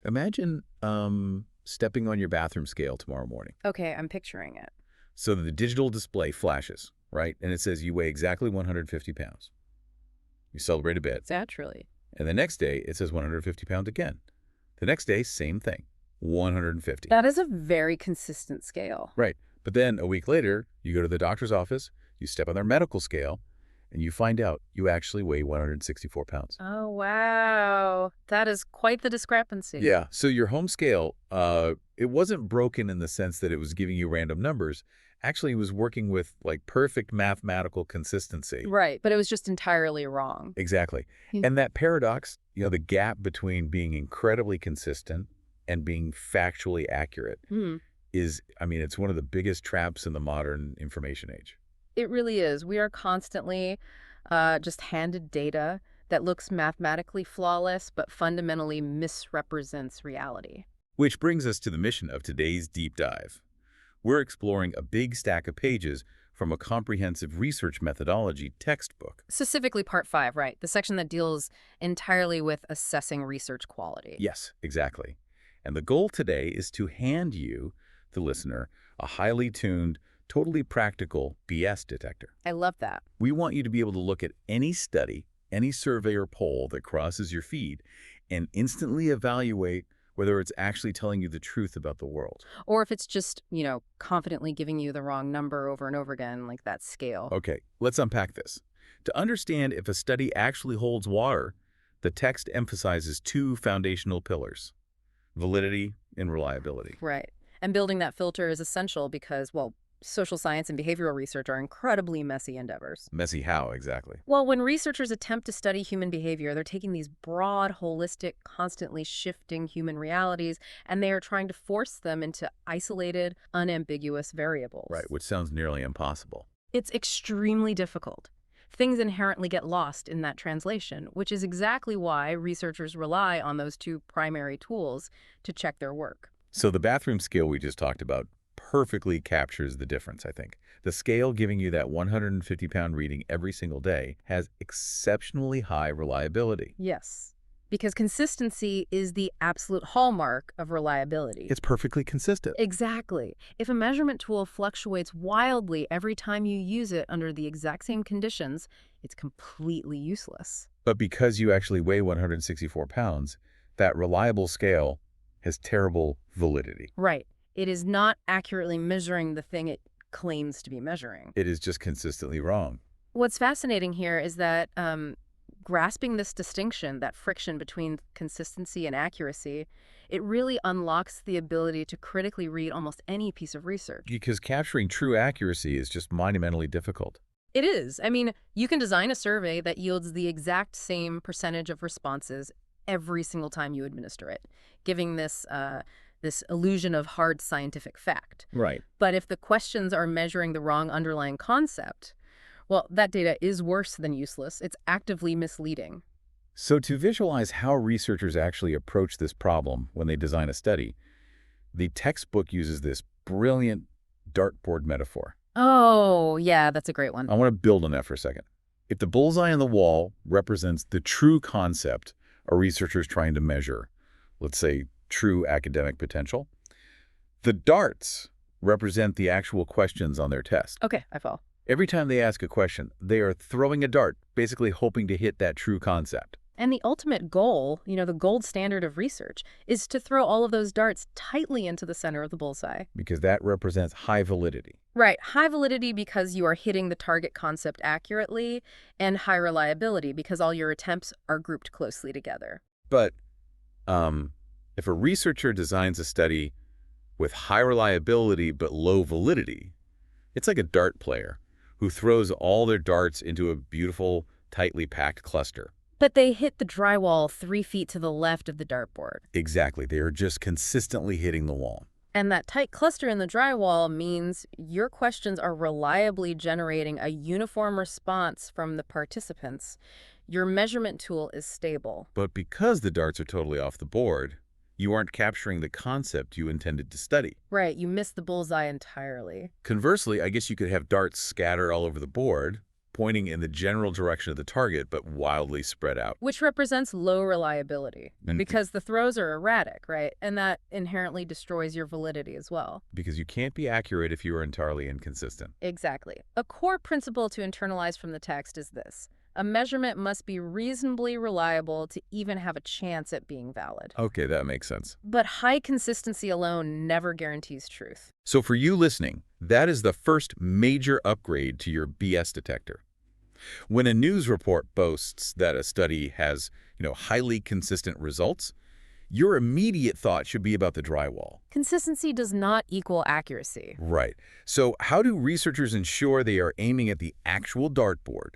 Imagine stepping on your bathroom scale tomorrow morning. Okay, I'm picturing it. So the digital display flashes, right? And it says you weigh exactly 150 pounds. You celebrate a bit. Naturally. And the next day, it says 150 pounds again. The next day, same thing, 150. That is a very consistent scale. Right. But then a week later, you go to the doctor's office, you step on their medical scale, and you find out you actually weigh 164 pounds. Oh, wow. That is quite the discrepancy. Yeah. So your home scale, it wasn't broken in the sense that it was giving you random numbers. Actually, it was working with like perfect mathematical consistency. Right, but it was just entirely wrong. Exactly. And that paradox, the gap between being incredibly consistent and being factually accurate is, it's one of the biggest traps in the modern information age. It really is. We are constantly just handed data that looks mathematically flawless but fundamentally misrepresents reality. Which brings us to the mission of today's deep dive. We're exploring a big stack of pages from a comprehensive research methodology textbook. Specifically Part 5, right? The section that deals entirely with assessing research quality. Yes, exactly. And the goal today is to hand you, the listener, a highly tuned, totally practical BS detector. I love that. We want you to be able to look at any study, any survey or poll that crosses your feed and instantly evaluate whether it's actually telling you the truth about the world. Or if it's just, confidently giving you the wrong number over and over again, like that scale. Okay, let's unpack this. To understand if a study actually holds water, the text emphasizes two foundational pillars: validity and reliability. Right. And building that filter is essential because, social science and behavioral research are incredibly messy endeavors. Messy how, exactly? Well, when researchers attempt to study human behavior, they're taking these broad, holistic, constantly shifting human realities, and they are trying to force them into isolated, unambiguous variables. Right, which sounds nearly impossible. It's extremely difficult. Things inherently get lost in that translation, which is exactly why researchers rely on those two primary tools to check their work. So the bathroom scale we just talked about perfectly captures the difference, I think. The scale giving you that 150-pound reading every single day has exceptionally high reliability. Yes, because consistency is the absolute hallmark of reliability. It's perfectly consistent. Exactly. If a measurement tool fluctuates wildly every time you use it under the exact same conditions, it's completely useless. But because you actually weigh 164 pounds, that reliable scale has terrible validity. Right. It is not accurately measuring the thing it claims to be measuring. It is just consistently wrong. What's fascinating here is that grasping this distinction, that friction between consistency and accuracy, it really unlocks the ability to critically read almost any piece of research. Because capturing true accuracy is just monumentally difficult. It is. You can design a survey that yields the exact same percentage of responses every single time you administer it, giving this illusion of hard scientific fact. Right. But if the questions are measuring the wrong underlying concept, that data is worse than useless. It's actively misleading. So to visualize how researchers actually approach this problem when they design a study, the textbook uses this brilliant dartboard metaphor. Oh, yeah, that's a great one. I want to build on that for a second. If the bullseye on the wall represents the true concept a researcher is trying to measure, let's say true academic potential, the darts represent the actual questions on their test. Okay, I follow. Every time they ask a question, they are throwing a dart, basically hoping to hit that true concept. And the ultimate goal, the gold standard of research, is to throw all of those darts tightly into the center of the bullseye. Because that represents high validity. Right. High validity because you are hitting the target concept accurately, and high reliability because all your attempts are grouped closely together. But if a researcher designs a study with high reliability but low validity, it's like a dart player who throws all their darts into a beautiful, tightly packed cluster. But they hit the drywall 3 feet to the left of the dartboard. Exactly. They are just consistently hitting the wall. And that tight cluster in the drywall means your questions are reliably generating a uniform response from the participants. Your measurement tool is stable. But because the darts are totally off the board, you aren't capturing the concept you intended to study. Right, you missed the bullseye entirely. Conversely, I guess you could have darts scatter all over the board, pointing in the general direction of the target, but wildly spread out. Which represents low reliability And because the throws are erratic, right? And that inherently destroys your validity as well. because you can't be accurate if you are entirely inconsistent. Exactly. A core principle to internalize from the text is this. A measurement must be reasonably reliable to even have a chance at being valid. Okay, that makes sense. But high consistency alone never guarantees truth. So for you listening, that is the first major upgrade to your BS detector. When a news report boasts that a study has, highly consistent results, your immediate thought should be about the drywall. Consistency does not equal accuracy. Right. So how do researchers ensure they are aiming at the actual dartboard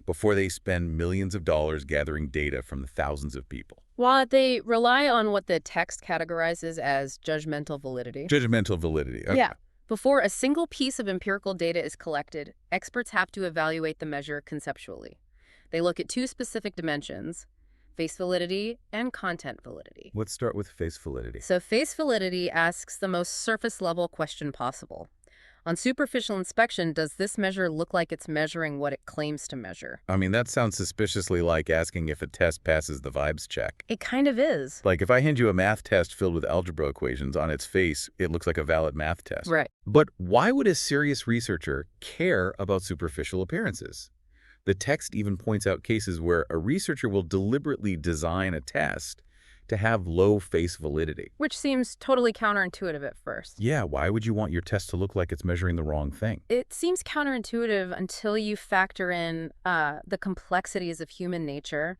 before they spend millions of dollars gathering data from the thousands of people? While they rely on what the text categorizes as judgmental validity. Judgmental validity. Okay. Yeah. Before a single piece of empirical data is collected, experts have to evaluate the measure conceptually. They look at two specific dimensions, face validity and content validity. Let's start with face validity. So face validity asks the most surface-level question possible. On superficial inspection, does this measure look like it's measuring what it claims to measure? I mean, that sounds suspiciously like asking if a test passes the vibes check. It kind of is. Like if I hand you a math test filled with algebra equations, on its face, it looks like a valid math test. Right. But why would a serious researcher care about superficial appearances? The text even points out cases where a researcher will deliberately design a test to have low face validity. Which seems totally counterintuitive at first. Yeah, why would you want your test to look like it's measuring the wrong thing? It seems counterintuitive until you factor in the complexities of human nature.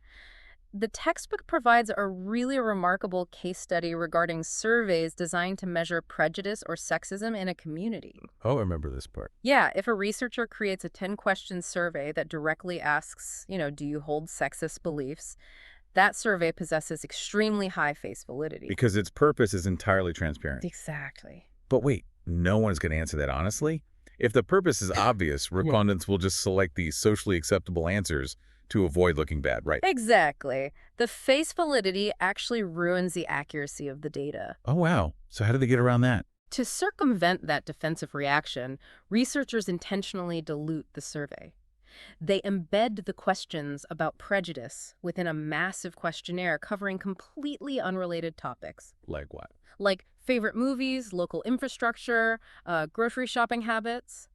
The textbook provides a really remarkable case study regarding surveys designed to measure prejudice or sexism in a community. Oh, I remember this part. Yeah, if a researcher creates a 10-question survey that directly asks, do you hold sexist beliefs, that survey possesses extremely high face validity. Because its purpose is entirely transparent. Exactly. But wait, no one's going to answer that honestly? If the purpose is obvious, respondents will just select the socially acceptable answers to avoid looking bad, right? Exactly. The face validity actually ruins the accuracy of the data. Oh, wow. So how do they get around that? To circumvent that defensive reaction, researchers intentionally dilute the survey. They embed the questions about prejudice within a massive questionnaire covering completely unrelated topics. Like what? Like favorite movies, local infrastructure, grocery shopping habits.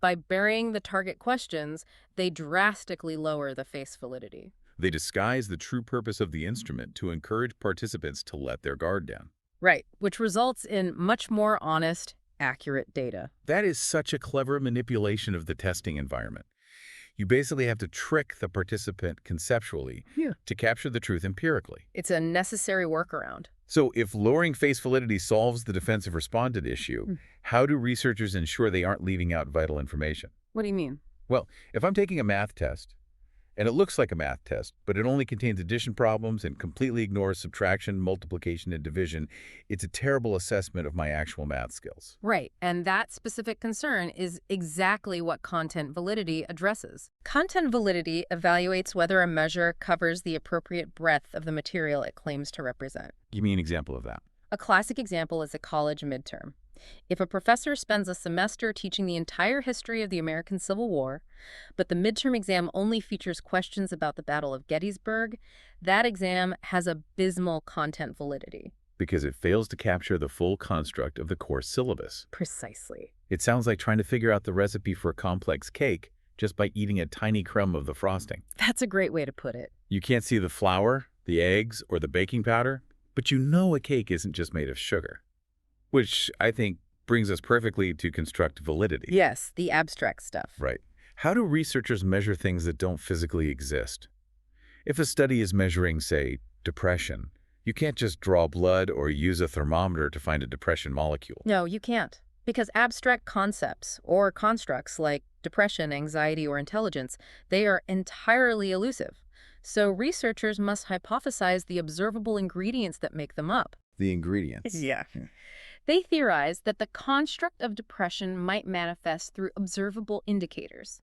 By burying the target questions, they drastically lower the face validity. They disguise the true purpose of the instrument to encourage participants to let their guard down. Right, which results in much more honest, accurate data. That is such a clever manipulation of the testing environment. You basically have to trick the participant conceptually to capture the truth empirically. It's a necessary workaround. So if lowering face validity solves the defensive respondent issue, how do researchers ensure they aren't leaving out vital information? What do you mean? Well, if I'm taking a math test, and it looks like a math test, but it only contains addition problems and completely ignores subtraction, multiplication, and division, it's a terrible assessment of my actual math skills. Right, and that specific concern is exactly what content validity addresses. Content validity evaluates whether a measure covers the appropriate breadth of the material it claims to represent. Give me an example of that. A classic example is a college midterm. If a professor spends a semester teaching the entire history of the American Civil War, but the midterm exam only features questions about the Battle of Gettysburg, that exam has abysmal content validity. Because it fails to capture the full construct of the course syllabus. Precisely. It sounds like trying to figure out the recipe for a complex cake just by eating a tiny crumb of the frosting. That's a great way to put it. You can't see the flour, the eggs, or the baking powder, but you know a cake isn't just made of sugar. Which I think brings us perfectly to construct validity. Yes, the abstract stuff. Right. How do researchers measure things that don't physically exist? If a study is measuring, say, depression, you can't just draw blood or use a thermometer to find a depression molecule. No, you can't. Because abstract concepts or constructs like depression, anxiety, or intelligence, they are entirely elusive. So researchers must hypothesize the observable ingredients that make them up. The ingredients. Yeah. They theorize that the construct of depression might manifest through observable indicators.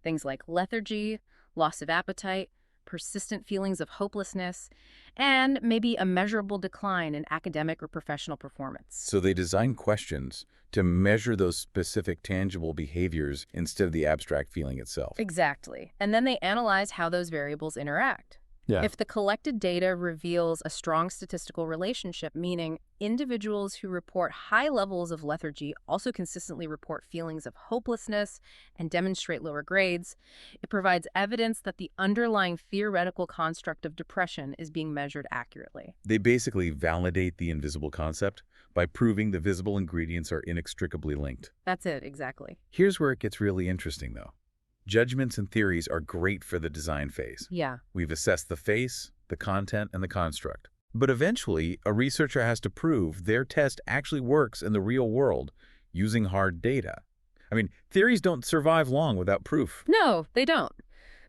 Things like lethargy, loss of appetite, persistent feelings of hopelessness, and maybe a measurable decline in academic or professional performance. So they design questions to measure those specific tangible behaviors instead of the abstract feeling itself. Exactly. And then they analyze how those variables interact. Yeah. If the collected data reveals a strong statistical relationship, meaning individuals who report high levels of lethargy also consistently report feelings of hopelessness and demonstrate lower grades, it provides evidence that the underlying theoretical construct of depression is being measured accurately. They basically validate the invisible concept by proving the visible ingredients are inextricably linked. That's it, exactly. Here's where it gets really interesting, though. Judgments and theories are great for the design phase. Yeah. We've assessed the face, the content, and the construct. But eventually, a researcher has to prove their test actually works in the real world using hard data. I mean, theories don't survive long without proof. No, they don't.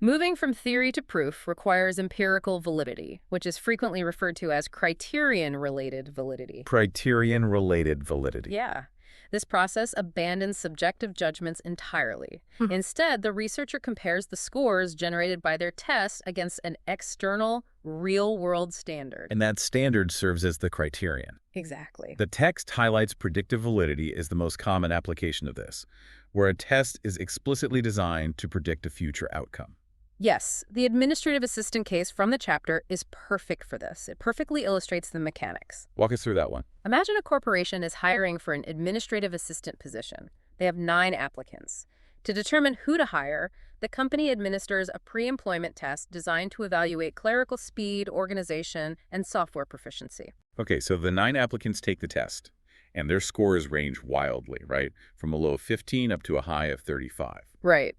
Moving from theory to proof requires empirical validity, which is frequently referred to as criterion-related validity. Criterion-related validity. Yeah. This process abandons subjective judgments entirely. Instead, the researcher compares the scores generated by their test against an external, real-world standard. And that standard serves as the criterion. Exactly. The text highlights predictive validity is the most common application of this, where a test is explicitly designed to predict a future outcome. Yes, the administrative assistant case from the chapter is perfect for this. It perfectly illustrates the mechanics. Walk us through that one. Imagine a corporation is hiring for an administrative assistant position. They have 9 applicants. To determine who to hire, the company administers a pre-employment test designed to evaluate clerical speed, organization, and software proficiency. Okay, so the 9 applicants take the test, and their scores range wildly, right? From a low of 15 up to a high of 35. Right.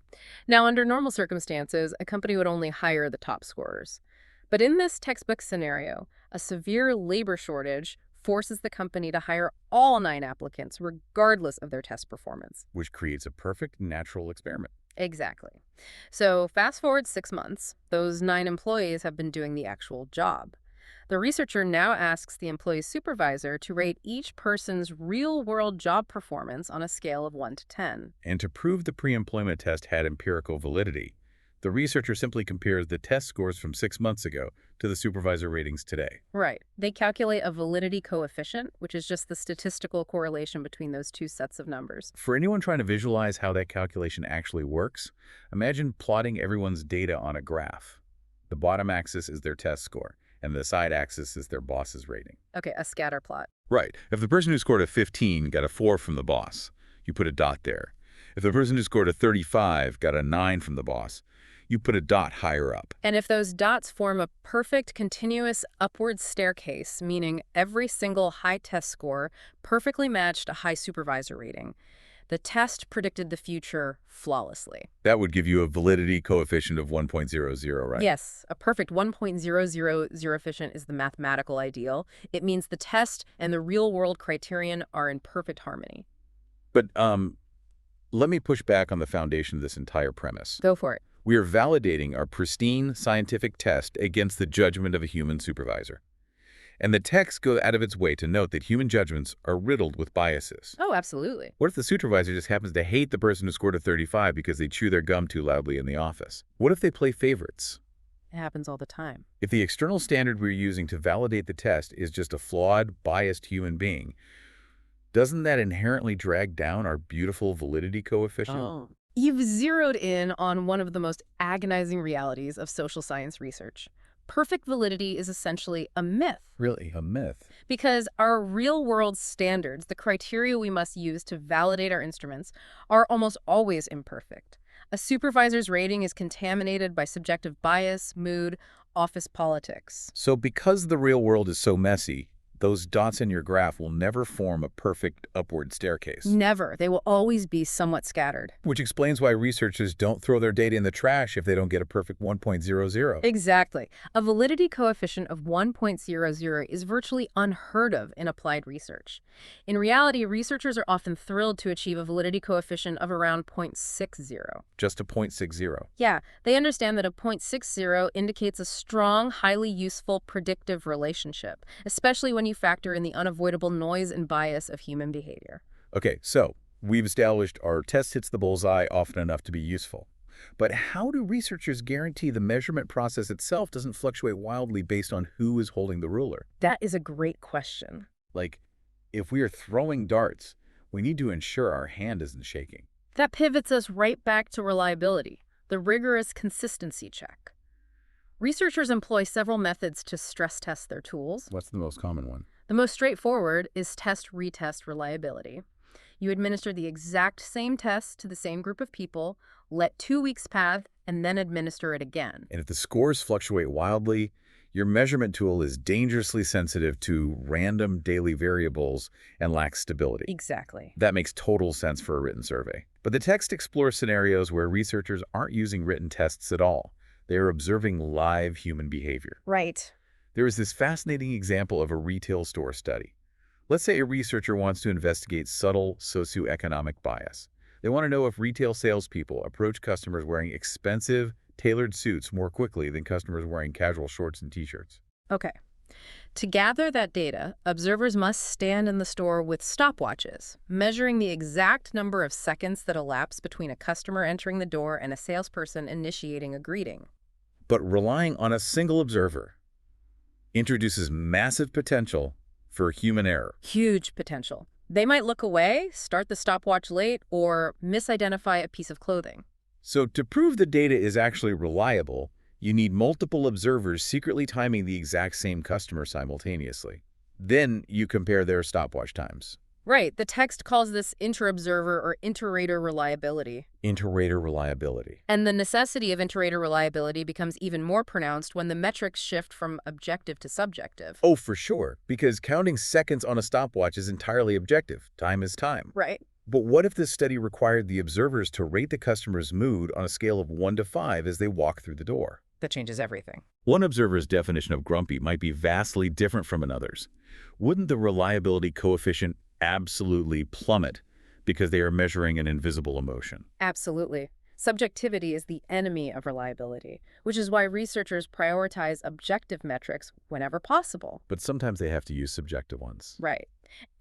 Now, under normal circumstances, a company would only hire the top scorers. But in this textbook scenario, a severe labor shortage forces the company to hire all 9 applicants, regardless of their test performance. Which creates a perfect natural experiment. Exactly. So fast forward 6 months, those 9 employees have been doing the actual job. The researcher now asks the employee's supervisor to rate each person's real-world job performance on a scale of 1 to 10. And to prove the pre-employment test had empirical validity, the researcher simply compares the test scores from 6 months ago to the supervisor ratings today. Right. They calculate a validity coefficient, which is just the statistical correlation between those 2 sets of numbers. For anyone trying to visualize how that calculation actually works, imagine plotting everyone's data on a graph. The bottom axis is their test score, and the side axis is their boss's rating. Okay, a scatter plot. Right. If the person who scored a 15 got a 4 from the boss, you put a dot there. If the person who scored a 35 got a 9 from the boss, you put a dot higher up. And if those dots form a perfect continuous upward staircase, meaning every single high test score perfectly matched a high supervisor rating, the test predicted the future flawlessly. That would give you a validity coefficient of 1.00, right? Yes, a perfect 1.000 coefficient is the mathematical ideal. It means the test and the real-world criterion are in perfect harmony. But let me push back on the foundation of this entire premise. Go for it. We are validating our pristine scientific test against the judgment of a human supervisor. And the text goes out of its way to note that human judgments are riddled with biases. Oh, absolutely. What if the supervisor just happens to hate the person who scored a 35 because they chew their gum too loudly in the office? What if they play favorites? It happens all the time. If the external standard we're using to validate the test is just a flawed, biased human being, doesn't that inherently drag down our beautiful validity coefficient? Oh. You've zeroed in on one of the most agonizing realities of social science research. Perfect validity is essentially a myth. Really, a myth. Because our real-world standards, the criteria we must use to validate our instruments, are almost always imperfect. A supervisor's rating is contaminated by subjective bias, mood, office politics. So because the real world is so messy, those dots in your graph will never form a perfect upward staircase. Never. They will always be somewhat scattered. Which explains why researchers don't throw their data in the trash if they don't get a perfect 1.00. Exactly. A validity coefficient of 1.00 is virtually unheard of in applied research. In reality, researchers are often thrilled to achieve a validity coefficient of around 0.60. Just a 0.60. Yeah, they understand that a 0.60 indicates a strong, highly useful predictive relationship, especially when you factor in the unavoidable noise and bias of human behavior. Okay, so we've established our test hits the bullseye often enough to be useful. But how do researchers guarantee the measurement process itself doesn't fluctuate wildly based on who is holding the ruler? That is a great question. Like, if we are throwing darts, we need to ensure our hand isn't shaking. That pivots us right back to reliability, the rigorous consistency check. Researchers employ several methods to stress test their tools. What's the most common one? The most straightforward is test-retest reliability. You administer the exact same test to the same group of people, let 2 weeks pass, and then administer it again. And if the scores fluctuate wildly, your measurement tool is dangerously sensitive to random daily variables and lacks stability. Exactly. That makes total sense for a written survey. But the text explores scenarios where researchers aren't using written tests at all. They are observing live human behavior. Right. There is this fascinating example of a retail store study. Let's say a researcher wants to investigate subtle socioeconomic bias. They want to know if retail salespeople approach customers wearing expensive, tailored suits more quickly than customers wearing casual shorts and t-shirts. Okay. To gather that data, observers must stand in the store with stopwatches, measuring the exact number of seconds that elapse between a customer entering the door and a salesperson initiating a greeting. But relying on a single observer introduces massive potential for human error. Huge potential. They might look away, start the stopwatch late, or misidentify a piece of clothing. So to prove the data is actually reliable, you need multiple observers secretly timing the exact same customer simultaneously. Then you compare their stopwatch times. Right. The text calls this inter-observer or inter-rater reliability. Inter-rater reliability. And the necessity of inter-rater reliability becomes even more pronounced when the metrics shift from objective to subjective. Oh, for sure, because counting seconds on a stopwatch is entirely objective. Time is time. Right. But what if this study required the observers to rate the customer's mood on a scale of 1 to 5 as they walk through the door? That changes everything. One observer's definition of grumpy might be vastly different from another's. Wouldn't the reliability coefficient absolutely plummet because they are measuring an invisible emotion? Absolutely. Subjectivity is the enemy of reliability, which is why researchers prioritize objective metrics whenever possible. But sometimes they have to use subjective ones. Right.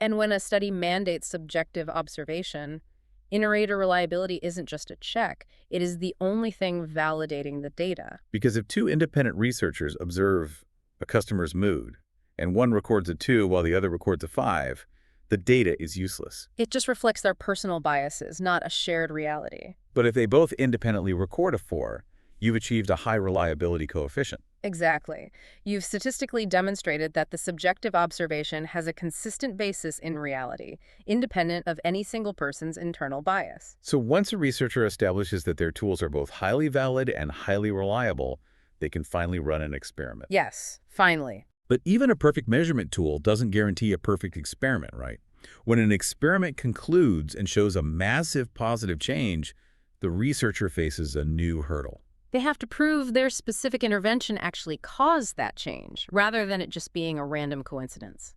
And when a study mandates subjective observation, inter-rater reliability isn't just a check. It is the only thing validating the data. Because if two independent researchers observe a customer's mood, and one records a 2 while the other records a 5, the data is useless. It just reflects their personal biases, not a shared reality. But if they both independently record a 4, you've achieved a high reliability coefficient. Exactly. You've statistically demonstrated that the subjective observation has a consistent basis in reality, independent of any single person's internal bias. So once a researcher establishes that their tools are both highly valid and highly reliable, they can finally run an experiment. Yes, finally. But even a perfect measurement tool doesn't guarantee a perfect experiment, right? When an experiment concludes and shows a massive positive change, the researcher faces a new hurdle. They have to prove their specific intervention actually caused that change, rather than it just being a random coincidence.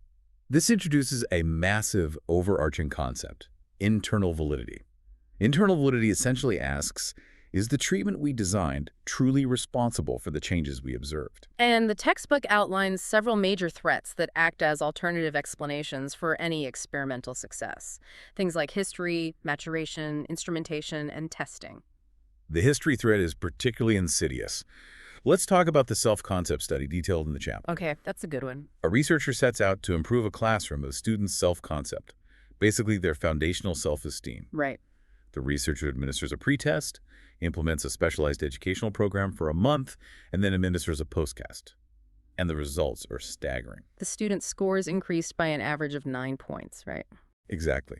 This introduces a massive overarching concept, internal validity. Internal validity essentially asks, is the treatment we designed truly responsible for the changes we observed? And the textbook outlines several major threats that act as alternative explanations for any experimental success. Things like history, maturation, instrumentation, and testing. The history threat is particularly insidious. Let's talk about the self-concept study detailed in the chapter. Okay, that's a good one. A researcher sets out to improve a classroom of students' self-concept, basically their foundational self-esteem. Right. The researcher administers a pretest, implements a specialized educational program for a month, and then administers a postcast. And the results are staggering. The students' scores increased by an average of 9 points, right? Exactly.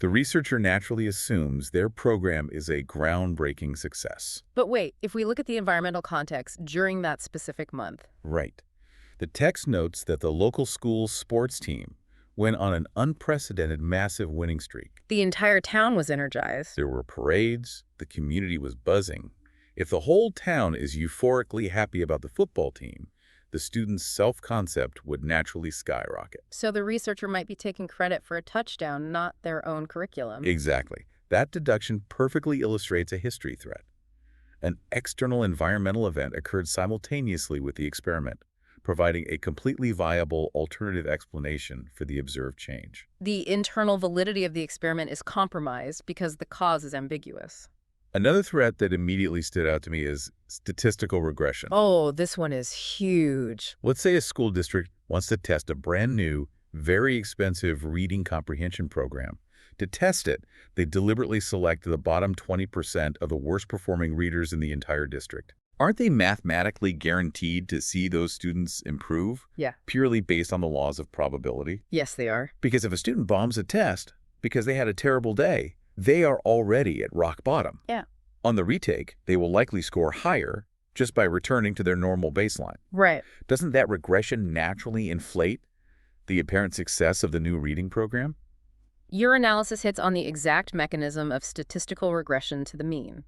The researcher naturally assumes their program is a groundbreaking success. But wait, if we look at the environmental context during that specific month. Right. The text notes that the local school's sports team went on an unprecedented massive winning streak. The entire town was energized. There were parades, the community was buzzing. If the whole town is euphorically happy about the football team, the students' self-concept would naturally skyrocket. So the researcher might be taking credit for a touchdown, not their own curriculum. Exactly. That deduction perfectly illustrates a history threat. An external environmental event occurred simultaneously with the experiment, providing a completely viable alternative explanation for the observed change. The internal validity of the experiment is compromised because the cause is ambiguous. Another threat that immediately stood out to me is statistical regression. Oh, this one is huge. Let's say a school district wants to test a brand new, very expensive reading comprehension program. To test it, they deliberately select the bottom 20% of the worst performing readers in the entire district. Aren't they mathematically guaranteed to see those students improve? Yeah. Purely based on the laws of probability? Yes, they are. Because if a student bombs a test because they had a terrible day, they are already at rock bottom. Yeah. On the retake, they will likely score higher just by returning to their normal baseline. Right. Doesn't that regression naturally inflate the apparent success of the new reading program? Your analysis hits on the exact mechanism of statistical regression to the mean.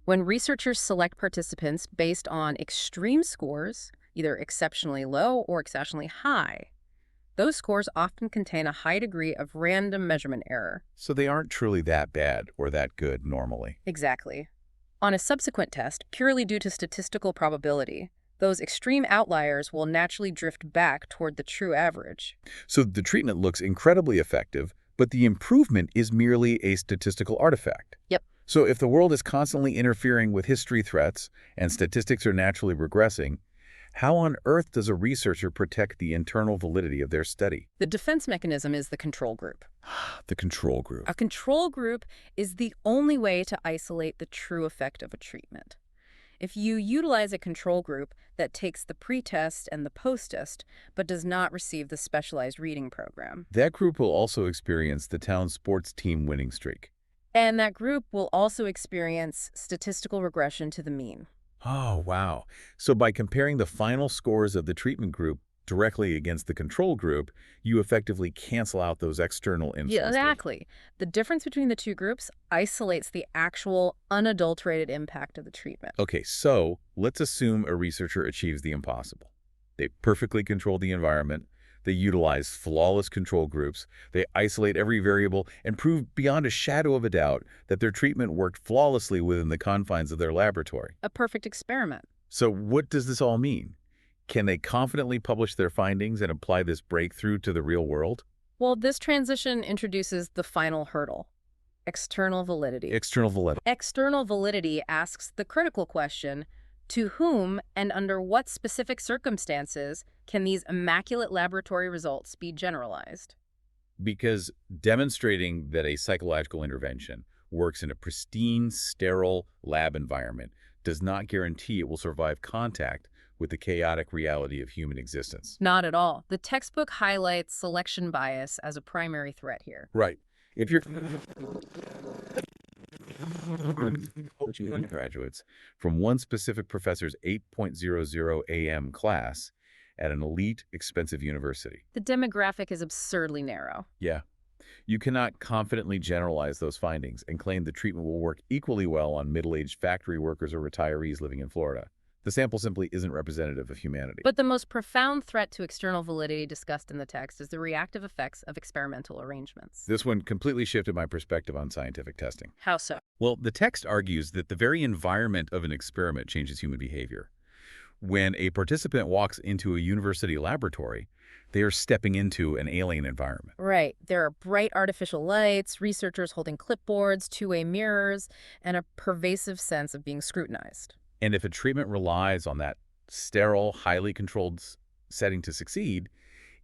When researchers select participants based on extreme scores, either exceptionally low or exceptionally high, those scores often contain a high degree of random measurement error. So they aren't truly that bad or that good normally. Exactly. On a subsequent test, purely due to statistical probability, those extreme outliers will naturally drift back toward the true average. So the treatment looks incredibly effective, but the improvement is merely a statistical artifact. Yep. So if the world is constantly interfering with history threats and statistics are naturally regressing, how on earth does a researcher protect the internal validity of their study? The defense mechanism is the control group. The control group. A control group is the only way to isolate the true effect of a treatment. If you utilize a control group that takes the pre-test and the post-test, but does not receive the specialized reading program, That group will also experience the town sports team winning streak. and that group will also experience statistical regression to the mean. Oh, wow. So by comparing the final scores of the treatment group directly against the control group, you effectively cancel out those external influences. Yeah, exactly. The difference between the two groups isolates the actual unadulterated impact of the treatment. Okay, so let's assume a researcher achieves the impossible. They perfectly control the environment, they utilize flawless control groups, they isolate every variable, and prove beyond a shadow of a doubt that their treatment worked flawlessly within the confines of their laboratory. A perfect experiment. So what does this all mean? Can they confidently publish their findings and apply this breakthrough to the real world? Well, this transition introduces the final hurdle: external validity. External validity. External validity asks the critical question, to whom and under what specific circumstances can these immaculate laboratory results be generalized? Because demonstrating that a psychological intervention works in a pristine, sterile lab environment does not guarantee it will survive contact with the chaotic reality of human existence. Not at all. The textbook highlights selection bias as a primary threat here. Right. If you're undergraduates from one specific professor's 8.00 a.m. class at an elite, expensive university. The demographic is absurdly narrow. Yeah. You cannot confidently generalize those findings and claim the treatment will work equally well on middle-aged factory workers or retirees living in Florida. The sample simply isn't representative of humanity. But the most profound threat to external validity discussed in the text is the reactive effects of experimental arrangements. This one completely shifted my perspective on scientific testing. How so? Well, the text argues that the very environment of an experiment changes human behavior. When a participant walks into a university laboratory, they are stepping into an alien environment. Right. There are bright artificial lights, researchers holding clipboards, two-way mirrors, and a pervasive sense of being scrutinized. And if a treatment relies on that sterile, highly controlled setting to succeed,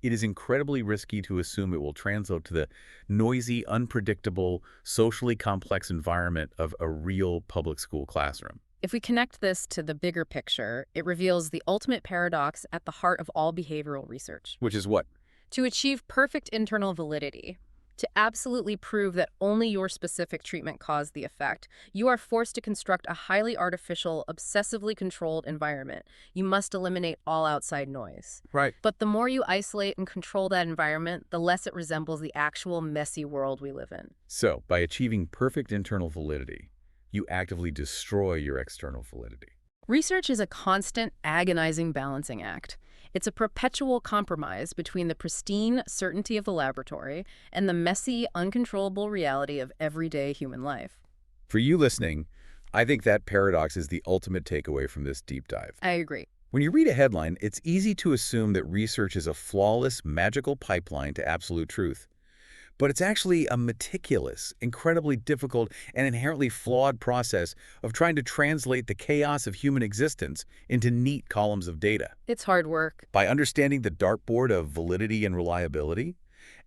it is incredibly risky to assume it will translate to the noisy, unpredictable, socially complex environment of a real public school classroom. If we connect this to the bigger picture, it reveals the ultimate paradox at the heart of all behavioral research. Which is what? To achieve perfect internal validity, to absolutely prove that only your specific treatment caused the effect, you are forced to construct a highly artificial, obsessively controlled environment. You must eliminate all outside noise. Right. But the more you isolate and control that environment, the less it resembles the actual messy world we live in. So, by achieving perfect internal validity, you actively destroy your external validity. Research is a constant, agonizing balancing act. It's a perpetual compromise between the pristine certainty of the laboratory and the messy, uncontrollable reality of everyday human life. For you listening, I think that paradox is the ultimate takeaway from this deep dive. I agree. When you read a headline, it's easy to assume that research is a flawless, magical pipeline to absolute truth. But it's actually a meticulous, incredibly difficult, and inherently flawed process of trying to translate the chaos of human existence into neat columns of data. It's hard work. By understanding the dartboard of validity and reliability,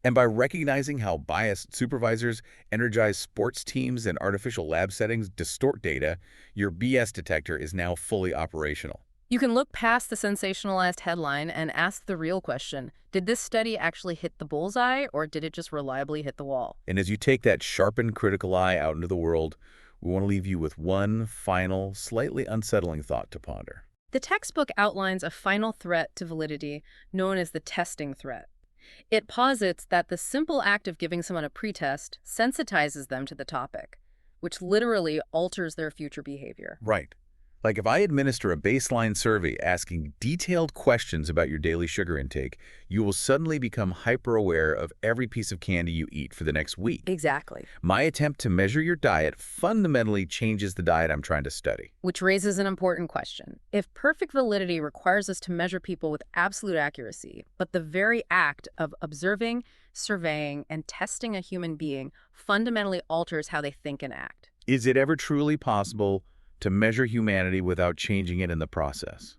and by recognizing how biased supervisors, energized sports teams, and artificial lab settings distort data, your BS detector is now fully operational. You can look past the sensationalized headline and ask the real question. Did this study actually hit the bullseye, or did it just reliably hit the wall? And as you take that sharpened critical eye out into the world, we want to leave you with one final, slightly unsettling thought to ponder. The textbook outlines a final threat to validity known as the testing threat. It posits that the simple act of giving someone a pretest sensitizes them to the topic, which literally alters their future behavior. Right. Like if I administer a baseline survey asking detailed questions about your daily sugar intake, you will suddenly become hyper-aware of every piece of candy you eat for the next week. Exactly. My attempt to measure your diet fundamentally changes the diet I'm trying to study. Which raises an important question. If perfect validity requires us to measure people with absolute accuracy, but the very act of observing, surveying, and testing a human being fundamentally alters how they think and act. Is it ever truly possible to measure humanity without changing it in the process?